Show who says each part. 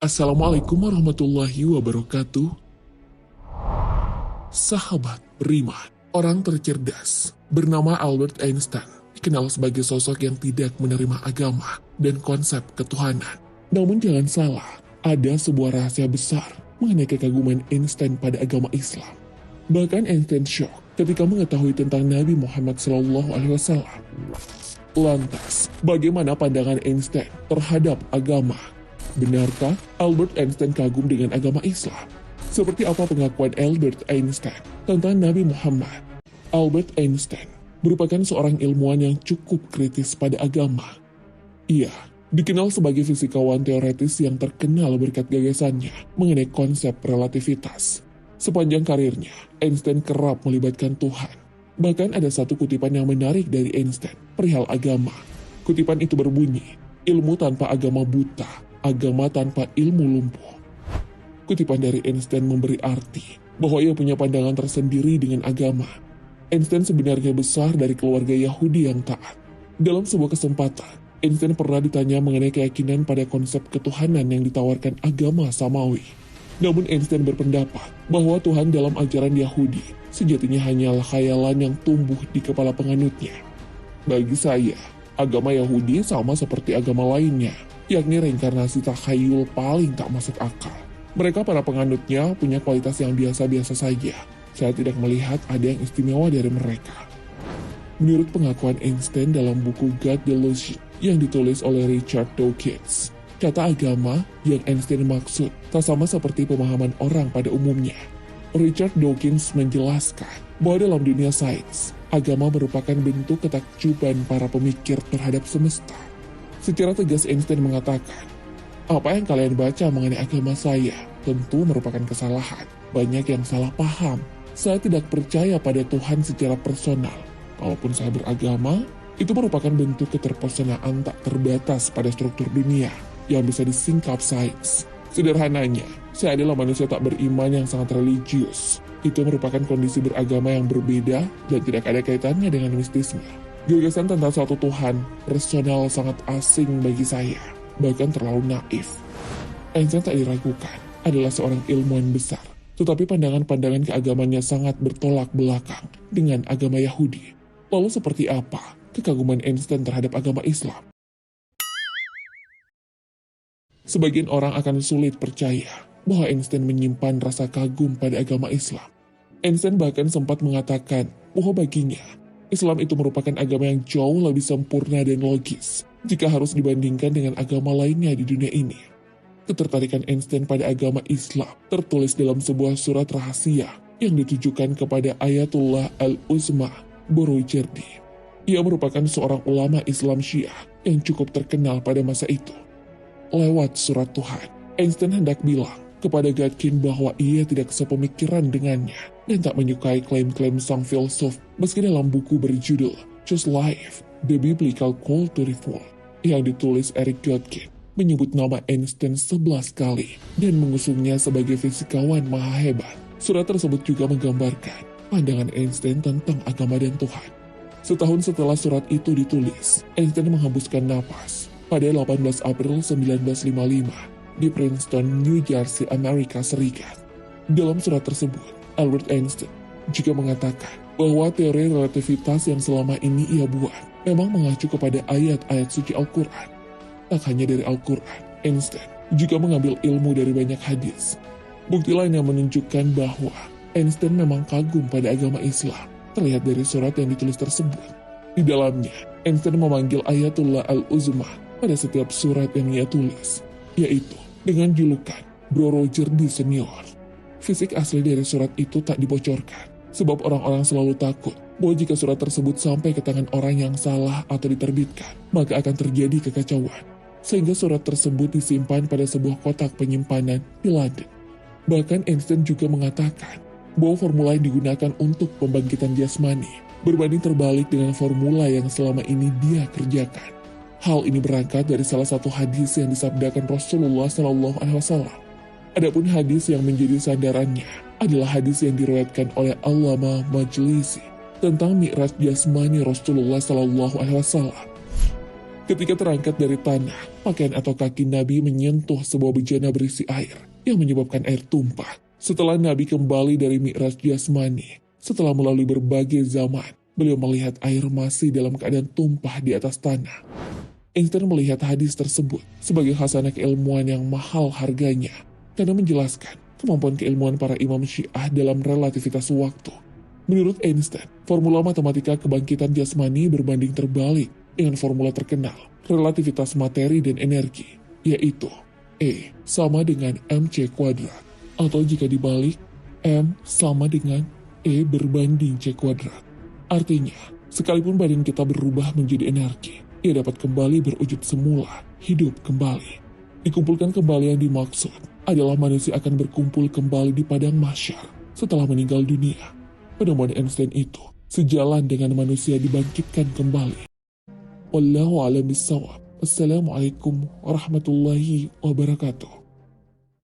Speaker 1: Assalamualaikum warahmatullahi wabarakatuh. Sahabat beriman, orang tercerdas bernama Albert Einstein dikenal sebagai sosok yang tidak menerima agama dan konsep ketuhanan. Namun jangan salah, ada sebuah rahasia besar mengenai kekaguman Einstein pada agama Islam. Bahkan Einstein shock ketika mengetahui tentang Nabi Muhammad SAW. Lantas, bagaimana pandangan Einstein terhadap agama? Benarkah Albert Einstein kagum dengan agama Islam? Seperti apa pengakuan Albert Einstein tentang Nabi Muhammad? Albert Einstein merupakan seorang ilmuwan yang cukup kritis pada agama. Ia dikenal sebagai fisikawan teoretis yang terkenal berkat gagasannya mengenai konsep relativitas. Sepanjang karirnya, Einstein kerap melibatkan Tuhan. Bahkan ada satu kutipan yang menarik dari Einstein perihal agama. Kutipan itu berbunyi, "Ilmu tanpa agama buta, agama tanpa ilmu lumpuh." Kutipan dari Einstein memberi arti bahwa ia punya pandangan tersendiri dengan agama. Einstein sebenarnya besar dari keluarga Yahudi yang taat. Dalam sebuah kesempatan, Einstein pernah ditanya mengenai keyakinan pada konsep ketuhanan yang ditawarkan agama Samawi. Namun Einstein berpendapat bahwa Tuhan dalam ajaran Yahudi sejatinya hanyalah khayalan yang tumbuh di kepala penganutnya. Bagi saya, agama Yahudi sama seperti agama lainnya, yakni reinkarnasi takhayul paling tak masuk akal. Mereka para penganutnya punya kualitas yang biasa-biasa saja. Saya tidak melihat ada yang istimewa dari mereka. Menurut pengakuan Einstein dalam buku God Delusion yang ditulis oleh Richard Dawkins, kata agama yang Einstein maksud tak sama seperti pemahaman orang pada umumnya. Richard Dawkins menjelaskan bahwa dalam dunia sains, agama merupakan bentuk ketakjuban para pemikir terhadap semesta. Secara tegas Einstein mengatakan, "Apa yang kalian baca mengenai agama saya tentu merupakan kesalahan. Banyak yang salah paham. Saya tidak percaya pada Tuhan secara personal. Kalaupun saya beragama, itu merupakan bentuk keterpersonaan tak terbatas pada struktur dunia yang bisa disingkap sains. Sederhananya, saya adalah manusia tak beriman yang sangat religius. Itu merupakan kondisi beragama yang berbeda dan tidak ada kaitannya dengan mistisme. Gagasan tentang suatu Tuhan personal sangat asing bagi saya, bahkan terlalu naif." Einstein tak diragukan adalah seorang ilmuwan besar, tetapi pandangan-pandangan keagamannya sangat bertolak belakang dengan agama Yahudi. Lalu seperti apa kekaguman Einstein terhadap agama Islam? Sebagian orang akan sulit percaya bahwa Einstein menyimpan rasa kagum pada agama Islam. Einstein bahkan sempat mengatakan bahwa baginya, Islam itu merupakan agama yang jauh lebih sempurna dan logis jika harus dibandingkan dengan agama lainnya di dunia ini. Ketertarikan Einstein pada agama Islam tertulis dalam sebuah surat rahasia yang ditujukan kepada Ayatullah Al-Uzma Borojerdi. Ia merupakan seorang ulama Islam Syiah yang cukup terkenal pada masa itu. Lewat surat Tuhan, Einstein hendak bilang kepada Godkin bahwa ia tidak sepemikiran dengannya dan tak menyukai klaim-klaim sang filsuf meski dalam buku berjudul Choose Life, The Biblical Call to Revolt yang ditulis Eric Godkin menyebut nama Einstein 11 kali dan mengusungnya sebagai fisikawan maha hebat. Surat tersebut juga menggambarkan pandangan Einstein tentang agama dan Tuhan. Setahun setelah surat itu ditulis, Einstein menghembuskan napas pada 18 April 1955 di Princeton, New Jersey, Amerika Serikat. Dalam surat tersebut, Albert Einstein juga mengatakan bahwa teori relativitas yang selama ini ia buat memang mengacu kepada ayat-ayat suci Al-Quran. Tak hanya dari Al-Quran, Einstein juga mengambil ilmu dari banyak hadis. Bukti lain yang menunjukkan bahwa Einstein memang kagum pada agama Islam terlihat dari surat yang ditulis tersebut. Di dalamnya, Einstein memanggil Ayatullah Al-Uzma pada setiap surat yang ia tulis, yaitu dengan julukan Bro Rojerdi Senior. Fisik asli dari surat itu tak dibocorkan, sebab orang-orang selalu takut bahwa jika surat tersebut sampai ke tangan orang yang salah atau diterbitkan, maka akan terjadi kekacauan. Sehingga surat tersebut disimpan pada sebuah kotak penyimpanan di London. Bahkan Einstein juga mengatakan bahwa formula yang digunakan untuk pembangkitan jasmani berbanding terbalik dengan formula yang selama ini dia kerjakan. Hal ini berangkat dari salah satu hadis yang disabdakan Rasulullah SAW. Adapun hadis yang menjadi sandarannya adalah hadis yang diriwayatkan oleh Allama Majlisi tentang Mi'raj jasmani Rasulullah SAW. Ketika terangkat dari tanah, pakaian atau kaki Nabi menyentuh sebuah bejana berisi air yang menyebabkan air tumpah. Setelah Nabi kembali dari Mi'raj jasmani, setelah melalui berbagai zaman, beliau melihat air masih dalam keadaan tumpah di atas tanah. Einstein melihat hadis tersebut sebagai khasanah keilmuan yang mahal harganya, karena menjelaskan kemampuan keilmuan para imam Syiah dalam relativitas waktu. Menurut Einstein, formula matematika kebangkitan jasmani berbanding terbalik dengan formula terkenal relativitas materi dan energi, yaitu E sama dengan mc kuadrat, atau jika dibalik, M sama dengan E berbanding C kuadrat. Artinya, sekalipun badan kita berubah menjadi energi, ia dapat kembali berwujud semula, hidup kembali. Dikumpulkan kembali yang dimaksud adalah manusia akan berkumpul kembali di padang mahsyar setelah meninggal dunia. Penemuan Einstein itu sejalan dengan manusia dibangkitkan kembali. Wallahu a'lam bishawab. Assalamualaikum warahmatullahi wabarakatuh.